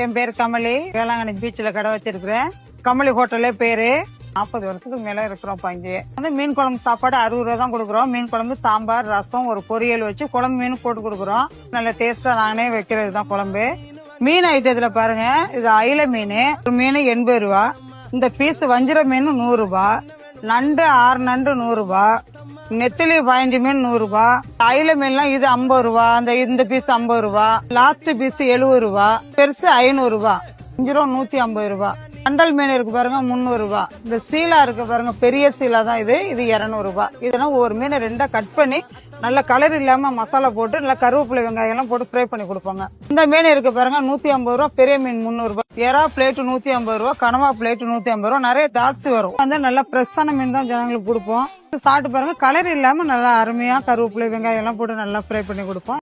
என் பேர் கமலி. வேளாங்கண்ணி பீச்ல கடை வச்சிருக்கிறேன். கமலி ஹோட்டலே பேரு. 40 வருஷத்துக்கு மேல இருக்கிறோம். இங்கே வந்து மீன் குழம்பு சாப்பாடு 60 ரூபா தான் கொடுக்குறோம். மீன் குழம்பு, சாம்பார், ரசம், ஒரு பொரியல் வச்சு குழம்பு மீன் போட்டு கொடுக்குறோம். நல்ல டேஸ்டா நானே வைக்கிறது தான் குழம்பு. மீன் ஐட்டத்துல பாருங்க, இது அயில மீன். ஒரு மீன் 80 ரூபா. இந்த பீஸ் வஞ்சிர மீன் 100 ரூபா. நண்டு 6 நண்டு 100 ரூபா. நெத்திலி 15 மீன் 100 ரூபா. அயில மீன்லாம் இது 50 ரூபா. இந்த பீஸ் 50 ரூபா. லாஸ்ட் பீஸ் 70 ரூபா. பெருசு 500 ரூபா. 150 ரூபா. கண்டல் மீன் இருக்கு பாருங்க 300 ரூபா. இந்த சீலா இருக்கு பாருங்க, பெரிய சீலா தான் இது. இது 200 ரூபா. இதெல்லாம் ஒரு மீன் 2 கட் பண்ணி நல்ல கலர் இல்லாம மசாலா போட்டு நல்லா கருவேப்பிலை வெங்காயம் எல்லாம் போட்டு ஃப்ரை பண்ணி கொடுப்பாங்க. இந்த மீன் இருக்கு பாருங்க 150 ரூபா. பெரிய மீன் 300 ரூபா. எறா பிளேட் 150 ரூபா. கனவா பிளேட் 150 ரூபா. நிறைய ஜாஸ்தி வரும். வந்து நல்லா ஃப்ரெஷ்ஷான மீன் தான் ஜனங்களுக்கு கொடுப்போம். சாப்பிட்டு பாருங்க, கலர் இல்லாம நல்லா அருமையா கருவேப்பிலை வெங்காயம் எல்லாம் போட்டு நல்லா ஃப்ரை பண்ணி கொடுப்போம்.